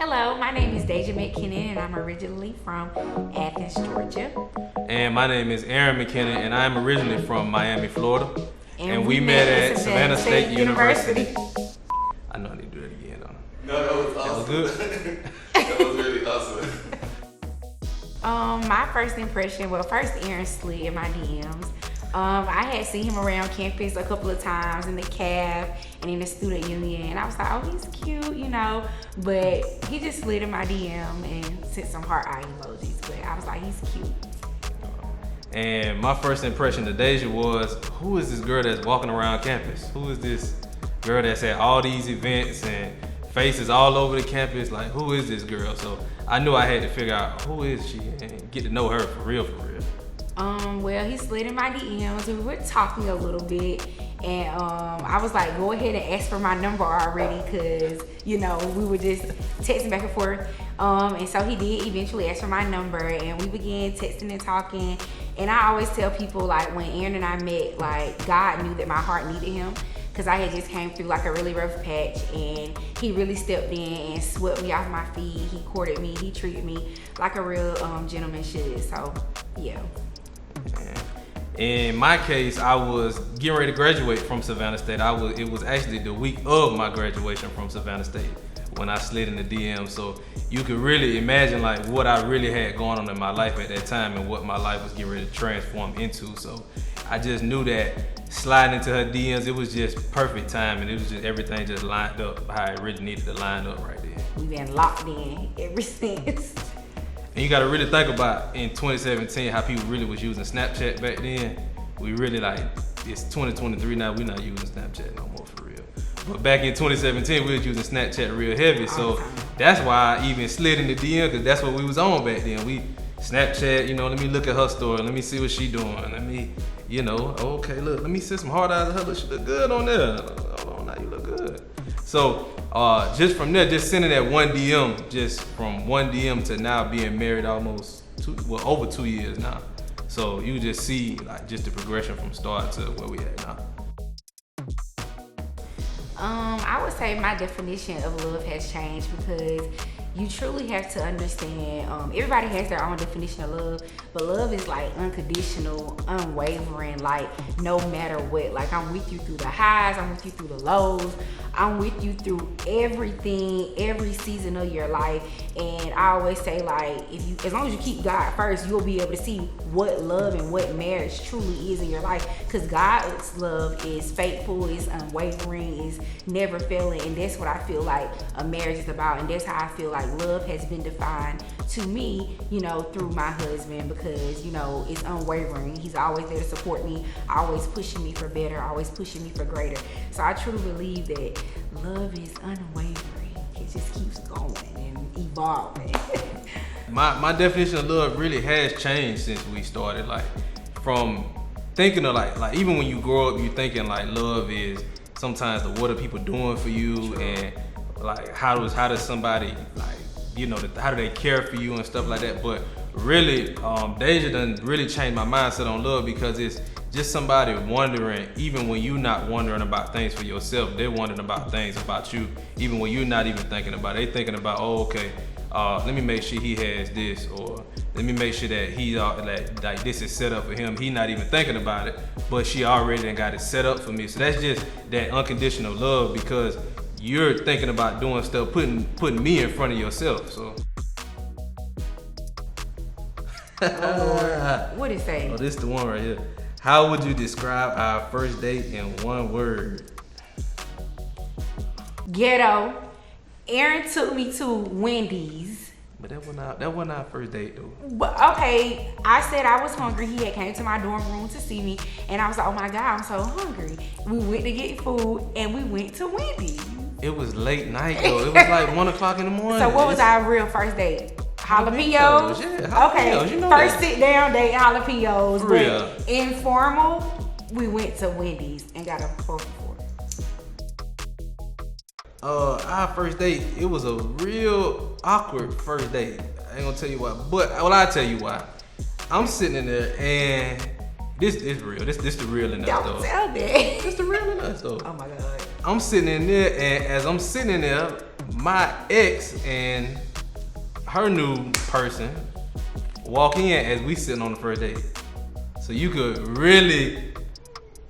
Hello, my name is Deja McKinnon and I'm originally from Athens, Georgia. And my name is Aaron McKinnon and I'm originally from Miami, Florida. And we met at Savannah State University. I know I need to do that again though. No, that was awesome. That was good? That was really awesome. My first impression, first Aaron slid in my DMs. I had seen him around campus a couple of times in the cab and in the student union. And I was like, oh, he's cute, you know. But he just slid in my DM and sent some heart eye emojis. But I was like, he's cute. And my first impression of Deja was, who is this girl that's walking around campus? Who is this girl that's at all these events and faces all over the campus? Like, who is this girl? So I knew I had to figure out who is she and get to know her for real, for real. Well, he slid in my DMs. We were talking a little bit, and I was like, go ahead and ask for my number already, cause you know we were just texting back and forth. And so he did eventually ask for my number, and we began texting and talking. And I always tell people, like, when Aaron and I met, like, God knew that my heart needed him, cause I had just came through like a really rough patch, and he really stepped in and swept me off my feet. He courted me. He treated me like a real gentleman should. So yeah. In my case, I was getting ready to graduate from Savannah State. It was actually the week of my graduation from Savannah State when I slid in the DM. So you could really imagine like what I really had going on in my life at that time and what my life was getting ready to transform into. So I just knew that sliding into her DMs, it was just perfect time, and it was just everything just lined up how it really needed to line up right there. We've been locked in ever since. And you gotta really think about in 2017 how people really was using Snapchat back then. We really like, it's 2023 now, we're not using Snapchat no more for real. But back in 2017, we was using Snapchat real heavy. So that's why I even slid in the DM, cause that's what we was on back then. We Snapchat, you know, let me look at her story, let me see what she doing. Let me, you know, okay, look, let me send some hard eyes at her, look, she look good on there. Hold on, now you look good. So just from there, just sending that one DM, just from one DM to now being married almost over 2 years now. So you just see like just the progression from start to where we at now. I would say my definition of love has changed because you truly have to understand, everybody has their own definition of love, but love is like unconditional, unwavering, like no matter what. Like I'm with you through the highs, I'm with you through the lows, I'm with you through everything, every season of your life. And I always say, like, as long as you keep God first, you'll be able to see what love and what marriage truly is in your life. Because God's love is faithful, is unwavering, is never failing. And that's what I feel like a marriage is about. And that's how I feel like love has been defined to me, you know, through my husband, because, you know, it's unwavering. He's always there to support me, always pushing me for better, always pushing me for greater. So I truly believe that love is unwavering. It just keeps going and evolving. My definition of love really has changed since we started. Like from thinking of like even when you grow up, you thinking like love is sometimes what are people doing for you, and like how does somebody, like, you know, how do they care for you and stuff like that. But really, Deja done really changed my mindset on love, because it's just somebody wondering, even when you're not wondering about things for yourself, they're wondering about things about you, even when you're not even thinking about it. They thinking about, oh, okay, let me make sure he has this, or let me make sure that he like this is set up for him. He not even thinking about it, but she already done got it set up for me. So that's just that unconditional love, because you're thinking about doing stuff, putting me in front of yourself. So. Oh, what is it? Oh, this is the one right here. How would you describe our first date in one word? Ghetto. Aaron took me to Wendy's. But that wasn't our first date though. But okay, I said I was hungry. He had came to my dorm room to see me, and I was like, oh my God, I'm so hungry. We went to get food, and we went to Wendy's. It was late night though. It was like 1 o'clock in the morning. So what was our real first date? Jalapenos? Yeah, jalapenos. Okay, You know first that. sit down date, jalapenos. For but real. Informal, we went to Wendy's and got a 4-for-4. Our first date, it was a real awkward first date. I ain't gonna tell you why, but I'll tell you why. I'm sitting in there, and this is real. This the real in us though. Don't tell me. This the real in us though. Oh my God. I'm sitting in there, and as I'm sitting in there, my ex and her new person walk in as we sitting on the first date. So you could really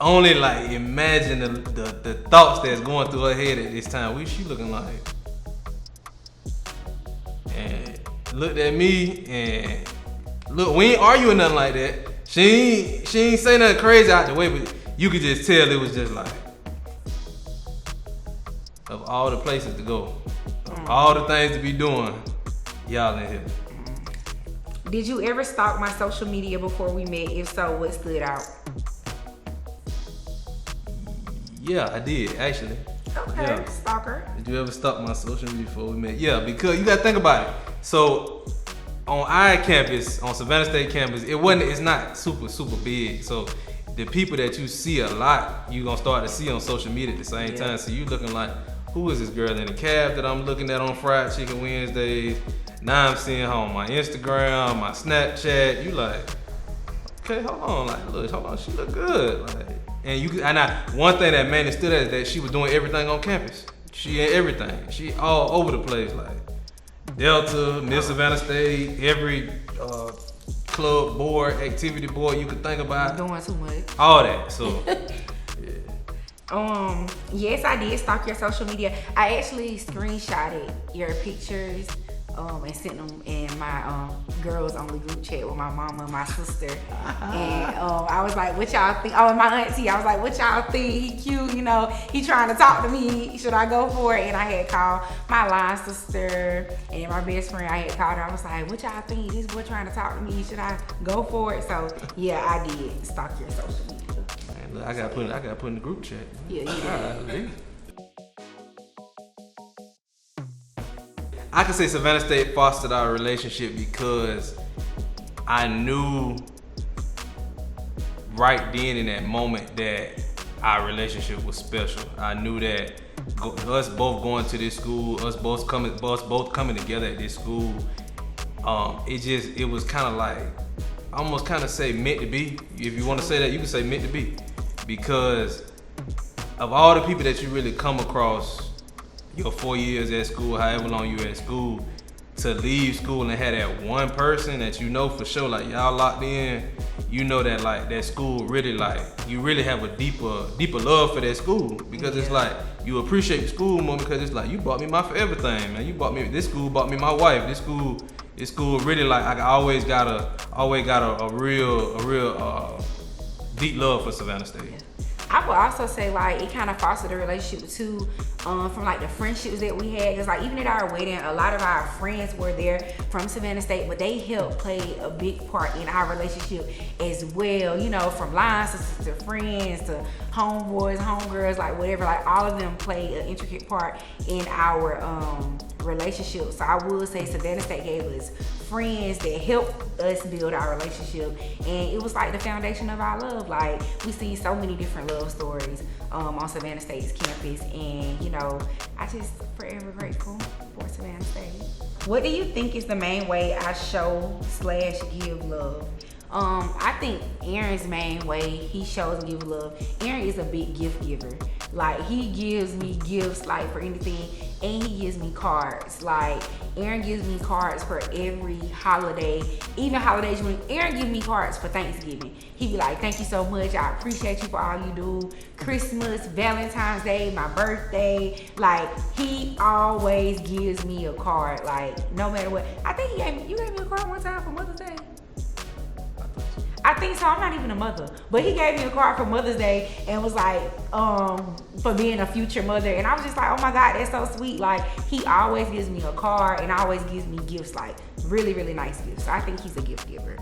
only like imagine the thoughts that's going through her head at this time. What she looking like? And looked at me and look, we ain't arguing nothing like that. She ain't say nothing crazy out the way, but you could just tell it was just like, of all the places to go, of all the things to be doing, y'all in here. Did you ever stalk my social media before we met? If so, what stood out? Yeah, I did actually. Okay, Yeah. stalker. Did you ever stalk my social media before we met? Yeah, because you gotta think about it. So on our campus, on Savannah State campus, it's not super big. So the people that you see a lot, you gonna start to see on social media at the same time. So you looking like, who is this girl in the cab that I'm looking at on Fried Chicken Wednesdays? Now I'm seeing her on my Instagram, my Snapchat. You like, okay, hold on, like, look, hold on, she look good. Like, one thing that made it stood out is that she was doing everything on campus. She had everything. She all over the place, like Delta, Miss Savannah State, every club board, activity board you could think about. Doing too much. All that. So yes, I did stalk your social media. I actually screenshotted your pictures and sent them in my girls only group chat with my mama and my sister. And I was like, what y'all think? Oh, and my auntie, I was like, what y'all think? He cute, you know, he trying to talk to me. Should I go for it? And I had called my line sister and my best friend. I had called her. I was like, what y'all think? This boy trying to talk to me. Should I go for it? So yeah, I did stalk your social media. man, look, I gotta put in the group chat. Yeah, Alright, I can say Savannah State fostered our relationship because I knew right then in that moment that our relationship was special. I knew that us both going to this school, us both coming together at this school, it was kind of like, almost kind of say meant to be. If you want to say that, you can say meant to be, because of all the people that you really come across your 4 years at school, however long you at school, to leave school and have that one person that you know for sure, like y'all locked in, you know that like that school really, like you really have a deeper love for that school, because it's like you appreciate school more because it's like you bought me my for everything, man. You bought me this school, bought me my wife. This school really, like I always got a real deep love for Savannah State. I would also say like it kind of fostered a relationship too, from like the friendships that we had. Cause like even at our wedding, a lot of our friends were there from Savannah State, but they helped play a big part in our relationship as well. You know, from line sisters to friends to homeboys, homegirls, like whatever. Like all of them played an intricate part in our relationship. So I would say Savannah State gave us friends that helped us build our relationship, and it was like the foundation of our love. Like we see so many different love stories on Savannah State's campus, and you know, I just forever grateful for Savannah State. What do you think is the main way I show/give love? I think Aaron's main way he shows and gives love, Aaron is a big gift giver. Like he gives me gifts like for anything, and he gives me cards. Like Aaron gives me cards for every holiday, even holidays when Aaron gives me cards for Thanksgiving. He be like, thank you so much, I appreciate you for all you do. Christmas, Valentine's Day, my birthday, like he always gives me a card, like no matter what. I think you gave me a card one time for Mother's Day. I think so. I'm not even a mother, but he gave me a card for Mother's Day and was like, for being a future mother. And I was just like, oh my God, that's so sweet. Like he always gives me a card and always gives me gifts, like really, really nice gifts. So I think he's a gift giver.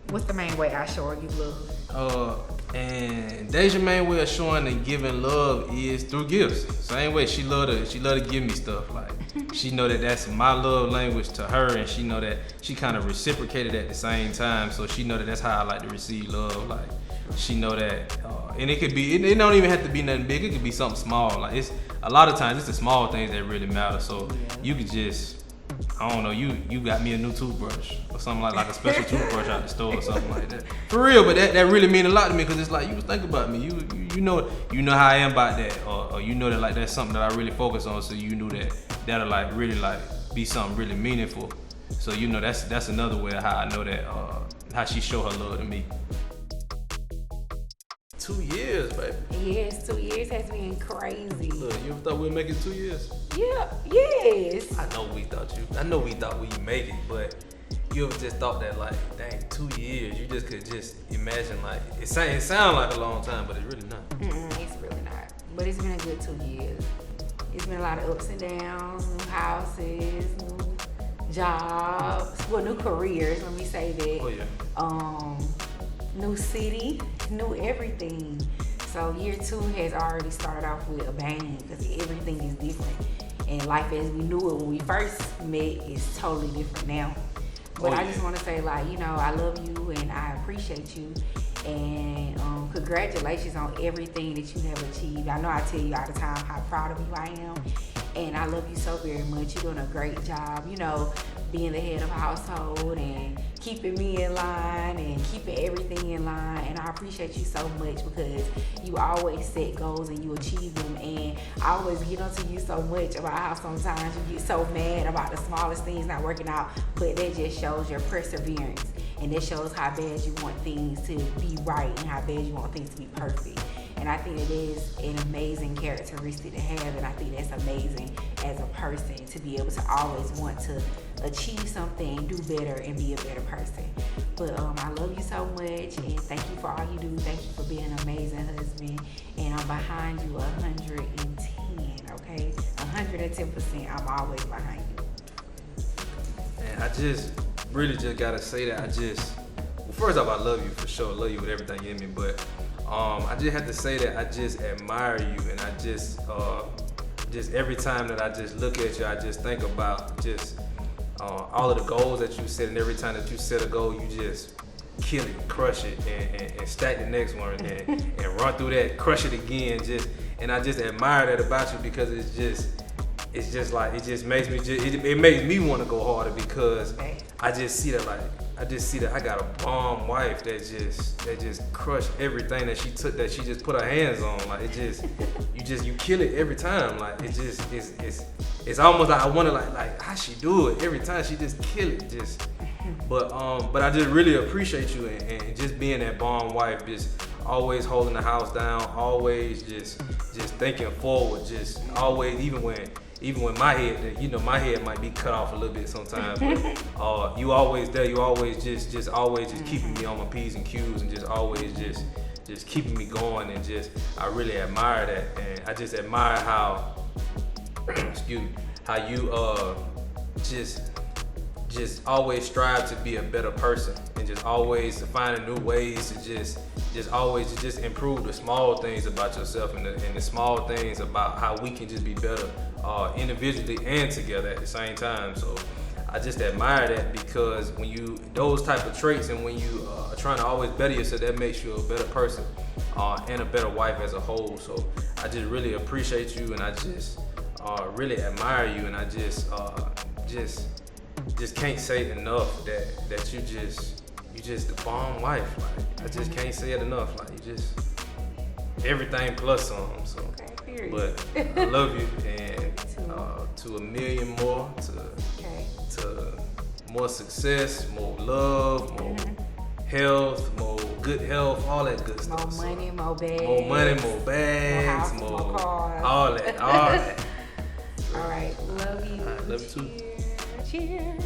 What's the main way I show or give love? And Deja's main way of showing and giving love is through gifts. Same way she love to give me stuff. Like she know that that's my love language to her, and she know that she kind of reciprocated at the same time. So she know that that's how I like to receive love. Like she know that, and it could be, it don't even have to be nothing big. It could be something small. Like it's a lot of times it's the small things that really matter. So you could just I don't know, you got me a new toothbrush or something like a special toothbrush out the store or something like that. For real, but that really mean a lot to me because it's like you was thinking about me. You know how I am about that, or you know that like that's something that I really focus on. So you knew that'll like really like be something really meaningful. So you know that's another way of how I know that how she show her love to me. 2 years, baby. Yes, 2 years has been crazy. Look, you ever thought we'd make it 2 years? Yeah, yes. I know we thought we'd make it, but you ever just thought that like, dang, 2 years, you just could just imagine like, it sound like a long time, but it's really not. It's really not. But it's been a good 2 years. It's been a lot of ups and downs, new houses, new jobs, well, new careers, let me say that. Oh yeah. New city, new everything. So year 2 has already started off with a bang because everything is different. And life as we knew it when we first met is totally different now. But I just want to say, like, you know, I love you and I appreciate you. And congratulations on everything that you have achieved. I know I tell you all the time how proud of you I am. And I love you so very much. You're doing a great job, you know, being the head of a household and keeping me in line and keeping everything in line. And I appreciate you so much because you always set goals and you achieve them. And I always get onto you so much about how sometimes you get so mad about the smallest things not working out, but that just shows your perseverance. And that shows how bad you want things to be right and how bad you want things to be perfect. And I think it is an amazing characteristic to have, and I think that's amazing as a person to be able to always want to achieve something, do better, and be a better person. But I love you so much, and thank you for all you do. Thank you for being an amazing husband, and I'm behind you 110, okay? 110%, I'm always behind you. And I just really just gotta say that well, first off, I love you for sure. I love you with everything in me, but I just have to say that I just admire you, and I just every time that I just look at you, I just think about just all of the goals that you set, and every time that you set a goal, you just kill it, crush it, and stack the next one, and run through that, crush it again, and I just admire that about you because it's just like it makes me want to go harder because I just see that I got a bomb wife that just crushed everything that she just put her hands on. Like you kill it every time. Like it's almost like I wonder like how she do it every time. She just kill it but I just really appreciate you and just being that bomb wife, just always holding the house down, always just thinking forward, just always even when my head might be cut off a little bit sometimes, but you always there, you always just always keeping me on my P's and Q's and just always just keeping me going, and I really admire that, and I just admire how how you just always strive to be a better person and just always finding new ways to always improve the small things about yourself and the small things about how we can just be better individually and together at the same time. So I just admire that because when you those type of traits and when you are trying to always better yourself, that makes you a better person and a better wife as a whole. So I just really appreciate you, and I just really admire you, and I just can't say enough that you just the bomb wife. Like I just can't say it enough. Like you just everything plus some. So, period. But I love you, and to a million more, to more success, more love, more health, more good health, all that good stuff. More money, more bags. More money, more bags, more cars. all that. All right, love you. Love you too. Cheers.